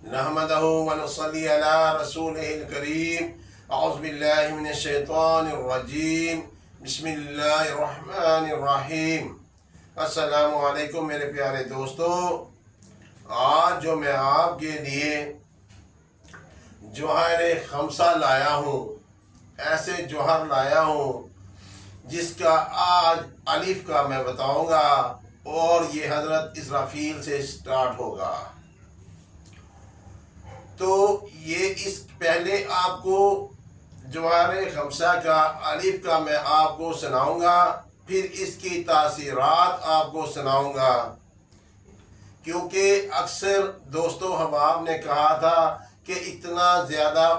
नहमदहु व नुसल्ली अला रसूलिहिल करीम। अऊज़ु बिल्लाहि मिनश शैतानिर रजीम। बिस्मिल्लाहिर रहमानिर रहीम। अस्सलामु अलैकुम मेरे प्यारे दोस्तों, आज जो मैं आपके लिए जौहर खमसा लाया हूँ, ऐसे जौहर लाया हूँ जिसका आज अलिफ का मैं बताऊंगा और ये हज़रत इसराफील से स्टार्ट होगा। तो ये इस पहले आपको जौहर खमसा का अलिफ का मैं आपको सुनाऊंगा, फिर इसकी तासीरात आपको सुनाऊंगा, क्योंकि अक्सर दोस्तों हबाब ने कहा था कि इतना ज़्यादा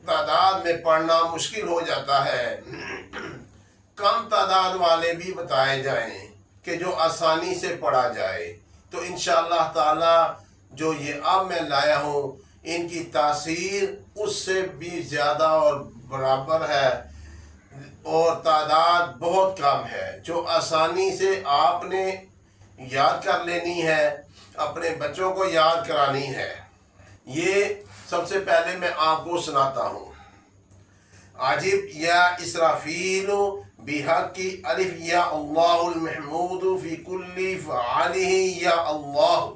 तादाद में पढ़ना मुश्किल हो जाता है, कम तादाद वाले भी बताए जाएं कि जो आसानी से पढ़ा जाए। तो इंशाअल्लाह ताला जो ये अब मैं लाया हूँ इनकी तासीर उससे भी ज़्यादा और बराबर है और तादाद बहुत कम है, जो आसानी से आपने याद कर लेनी है, अपने बच्चों को याद करानी है। ये सबसे पहले मैं आपको सुनाता हूँ। आजिब या इसराफील बिहक़्क़ि अलिफ या अल्लाहुल महमूद फी कुल्ली फ़आलिही या अल्लाह।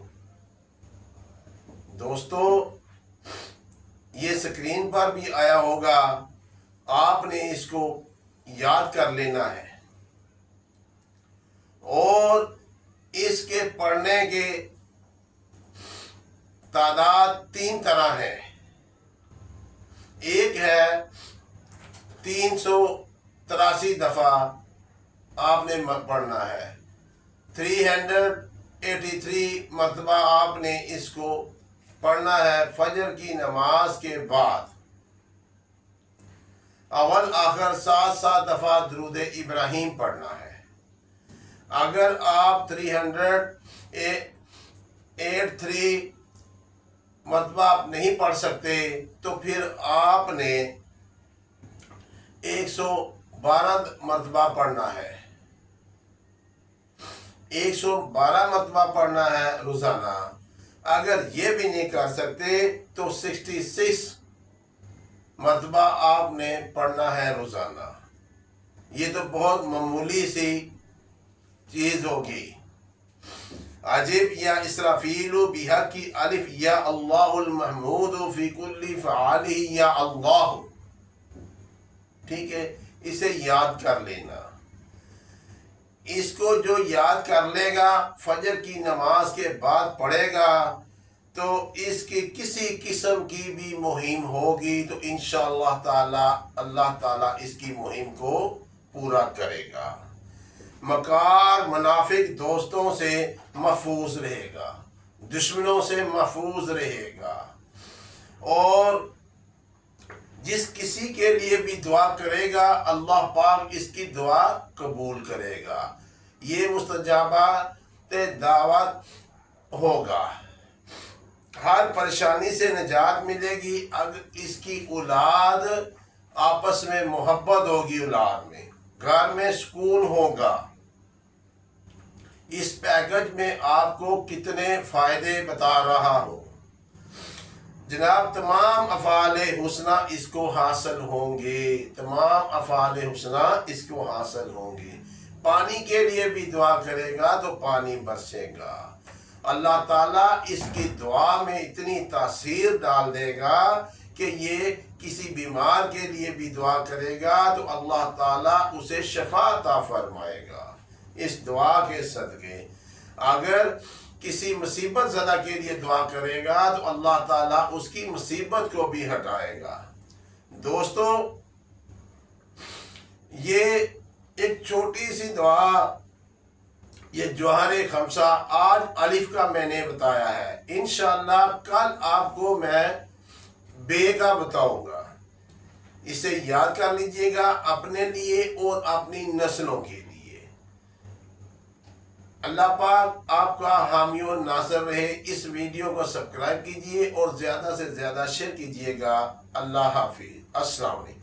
दोस्तों ये स्क्रीन पर भी आया होगा, आपने इसको याद कर लेना है और इसके पढ़ने के तादाद 3 तरह है। एक है 383 दफ़ा आपने पढ़ना है, 383 मरतबा आपने इसको पढ़ना है फजर की नमाज के बाद। अव्वल आखिर 7-7 दफ़ा दुरूद इब्राहिम पढ़ना है। अगर आप 383 मरतबा आप नहीं पढ़ सकते तो फिर आपने 112 मरतबा पढ़ना है, 112 मरतबा पढ़ना है रोज़ाना। अगर ये भी नहीं कर सकते तो 66 मरतबा आपने पढ़ना है रोज़ाना। ये तो बहुत मामूली सी चीज़ होगी। अजिब या इसराफीलु बिहक़्क़ि अलिफ या अल्लाहुल महमूद फी कुल्ली फ़आलिही या अल्लाह। ठीक है, इसे याद कर लेना। इसको जो याद कर लेगा, फजर की नमाज के बाद पढ़ेगा, तो इसकी किसी किस्म की भी मुहिम होगी तो इंशाअल्लाह ताला अल्लाह ताला इसकी मुहिम को पूरा करेगा। मकार मुनाफिक दोस्तों से महफूज रहेगा, दुश्मनों से महफूज रहेगा, और जिस किसी के लिए भी दुआ करेगा अल्लाह पाक इसकी दुआ कबूल करेगा। ये मुस्तजाबात दावत होगा, हर परेशानी से निजात मिलेगी अगर इसकी औलाद आपस में मोहब्बत होगी, औलाद में घर में सुकून होगा। इस पैकेज में आपको कितने फ़ायदे बता रहा हूँ जनाब। तमाम अफ़ाले हुस्ना इसको हासिल होंगे, तमाम अफ़ाले हुस्ना इसको हासिल होंगे। पानी के लिए भी दुआ करेगा तो पानी बरसेगा। अल्लाह ताला इसकी दुआ में इतनी तासीर डाल देगा कि ये किसी बीमार के लिए भी दुआ करेगा तो अल्लाह ताला उसे शफा अता फरमाएगा इस दुआ के सदक़े। अगर किसी मुसीबत ज़दा के लिए दुआ करेगा तो अल्लाह ताला उसकी मुसीबत को भी हटाएगा। दोस्तों ये एक छोटी सी दुआ, ये जौहर खमसा आज अलिफ का मैंने बताया है। इंशाअल्लाह कल आपको मैं बे का बताऊंगा। इसे याद कर लीजिएगा अपने लिए और अपनी नस्लों के लिए। अल्लाह पाक आपका हामी और नासर रहे। इस वीडियो को सब्सक्राइब कीजिए और ज़्यादा से ज़्यादा शेयर कीजिएगा। अल्लाह हाफिज़। अस्सलाम वालेकुम।